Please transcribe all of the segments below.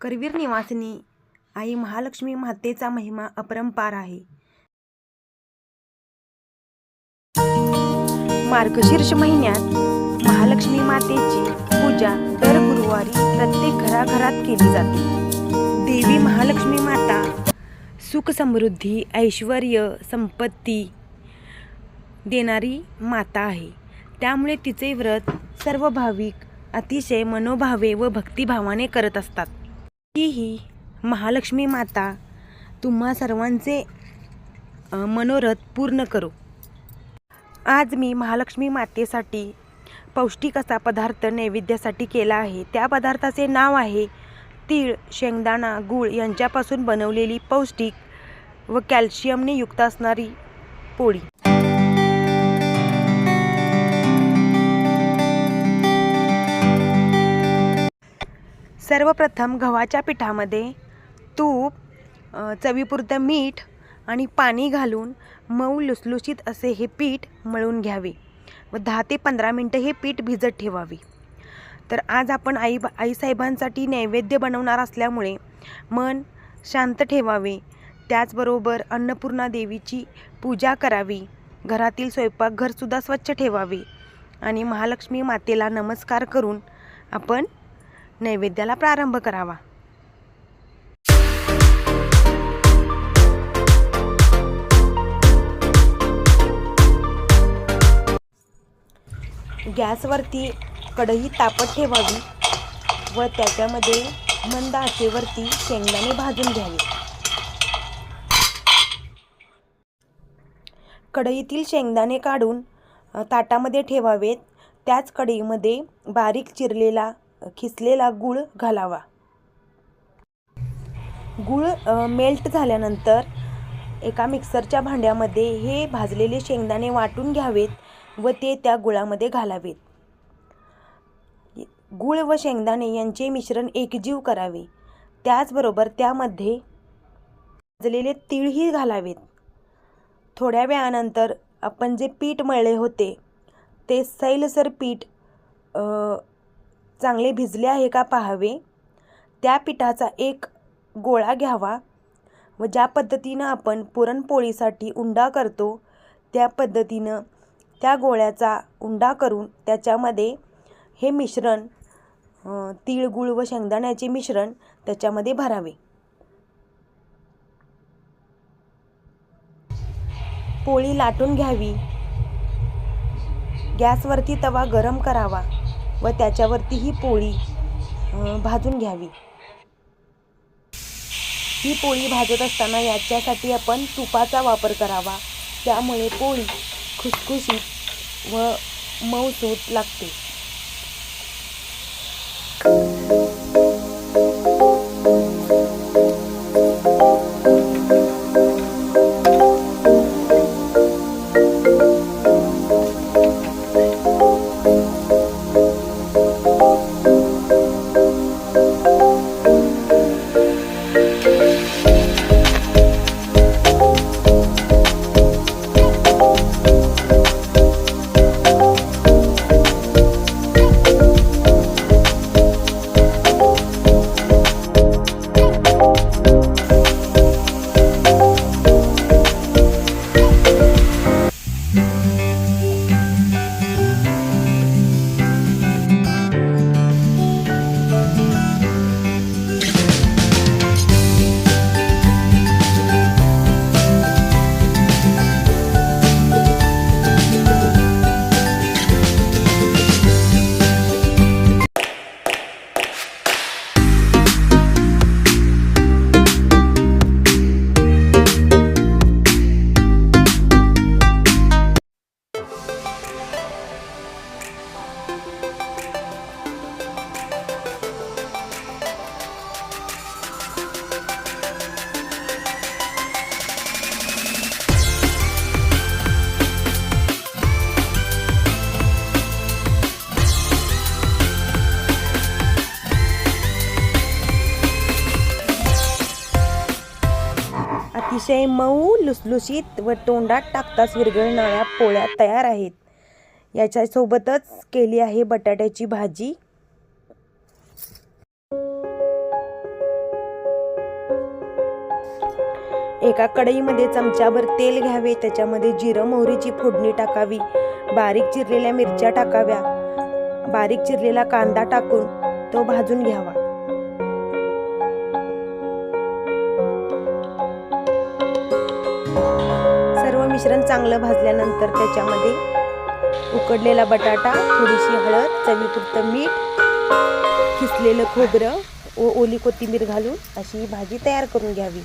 करवीर निवासिनी आई महालक्ष्मी मातेचा महिमा अपरंपार आहे। मार्गशीर्ष महिन्यात महालक्ष्मी मातेची पूजा दर गुरुवारी प्रत्येक घराघरात केली जाते। देवी महालक्ष्मी माता सुख समृद्धी ऐश्वर्य संपत्ती देणारी माता आहे। त्यामुळे तिचे व्रत सर्व भाविक अतिशय मनोभावे व भक्तिभावाने करत असतात। ही महालक्ष्मी माता तुम्हा सर्वांचे मनोरथ पूर्ण करो। आज मी महालक्ष्मी मातेसाठी पौष्टिक असा पदार्थ नैवेद्यासाठी केला आहे। त्या पदार्थाचे नाव आहे तीळ, शेंगदाणा, गूळ यांच्यापासून बनवलेली पौष्टिक व कॅल्शियमने युक्त असणारी पोळी। सर्वप्रथम गव्हाच्या पिठामध्ये तूप, चवीपुरतं मीठ आणि पाणी घालून मऊ लुसलुशीत असे हे पीठ मळून घ्यावे व 10 ते 15 मिनिटं हे पीठ भिजत ठेवावे। तर आज आपण आईसाहेबांसाठी नैवेद्य बनवणार असल्यामुळे मन शांत ठेवावे। त्याचबरोबर अन्नपूर्णा देवीची पूजा करावी, घरातील स्वयंपाकघरसुद्धा स्वच्छ ठेवावे आणि महालक्ष्मी मातेला नमस्कार करून आपण नैवेद्याला प्रारंभ करावा। गॅसवरती कढई तापत ठेवावी व त्याच्यामध्ये मंद आचेवरती शेंगदाणे भाजून घ्यावे। कढईतील शेंगदाणे काढून ताटामध्ये ठेवावेत। त्याच कढईमध्ये बारीक चिरलेला खिसलेला गूळ घालावा। गूळ मेल्ट झाल्यानंतर एका मिक्सरच्या भांड्यामध्ये हे भाजलेले शेंगदाणे वाटून घ्यावेत व ते त्या गुळामध्ये घालावेत। गूळ व शेंगदाणे यांचे मिश्रण एकजीव करावे। त्याचबरोबर त्यामध्ये भाजलेले तीळही घालावेत। थोड्या वेळानंतर आपण जे पीठ मळले होते ते सैलसर पीठ चांगले भिजले आहे का पाहावे। त्या पिठाचा एक गोळा घ्यावा व ज्या पद्धतीनं आपण पुरणपोळीसाठी उंडा करतो त्या पद्धतीनं त्या गोळ्याचा उंडा करून त्याच्यामध्ये हे मिश्रण तीळ, गूळ व शेंगदाण्याचे मिश्रण त्याच्यामध्ये भरावे। पोळी लाटून घ्यावी। गॅसवरती तवा गरम करावा व त्याच्यावरती ही पोळी भाजून घ्यावी। ही पोळी भाजत असताना याच्यासाठी आपण तुपाचा वापर करावा, त्यामुळे पोळी खुसखुशीत व मऊसूत लागते। अतिशय मऊ लुसलुशीत व तोंडात टाकताच विरघळणाऱ्या पोळ्या तयार आहेत। याच्यासोबतच केली आहे बटाट्याची भाजी। एका कढईमध्ये चमचाभर तेल घ्यावे, त्याच्यामध्ये जिरं मोहरीची फोडणी टाकावी, बारीक चिरलेल्या मिरच्या टाकाव्या, बारीक चिरलेला कांदा टाकून तो भाजून घ्यावा। सर्व मिश्रण चांगलं भाजल्यानंतर त्याच्यामध्ये उकडलेला बटाटा, थोडीशी हळद, चवीपुरतं मीठ, किसलेलं खोबरं व ओली कोथिंबीर घालून अशी ही भाजी तयार करून घ्यावी।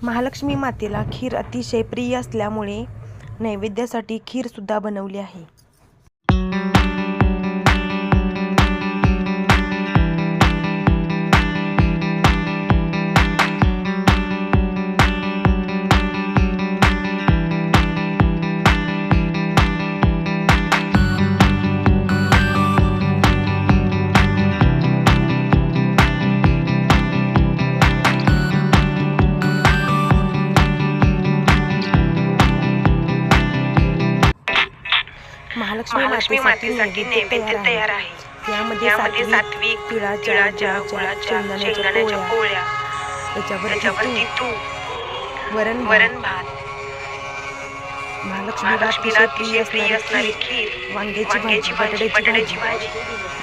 महालक्ष्मी मातेला खीर अतिशय प्रिय असल्यामुळे नैवेद्यासाठी खीर सुद्धा बनवली आहे। महालक्ष्मी मातेसाठी नैवेद्य तयार आहे। यामध्ये सात्विक तिळाच्या गुळाच्या शेंगदाण्याच्या पोळ्या, त्याच्यावरती तूप, वरण भात, महालक्ष्मीला अतिशय प्रिय असणारी खीर, वांग्याची भाजी, बटाट्याची भाजी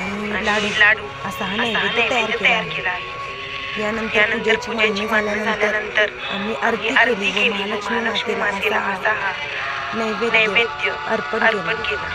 आणि लाडू असा हा नैवेद्य तयार केला आहे। यानंतर पूजेची मांडणी झाल्यानंतर आम्ही आरती केली व महालक्ष्मी मातेला असा हा नैवेद्य अर्पण केला।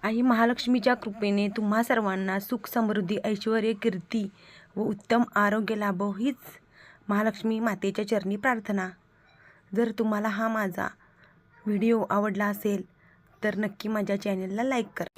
आई महालक्ष्मीच्या कृपेने तुम्हा सर्वांना सुख, समृद्धी, ऐश्वर्य, कीर्ती व उत्तम आरोग्य लाभो हीच महालक्ष्मी मातेच्या चरणी प्रार्थना। जर तुम्हाला हा माझा व्हिडिओ आवडला असेल तर नक्की माझ्या चॅनलला लाईक करा।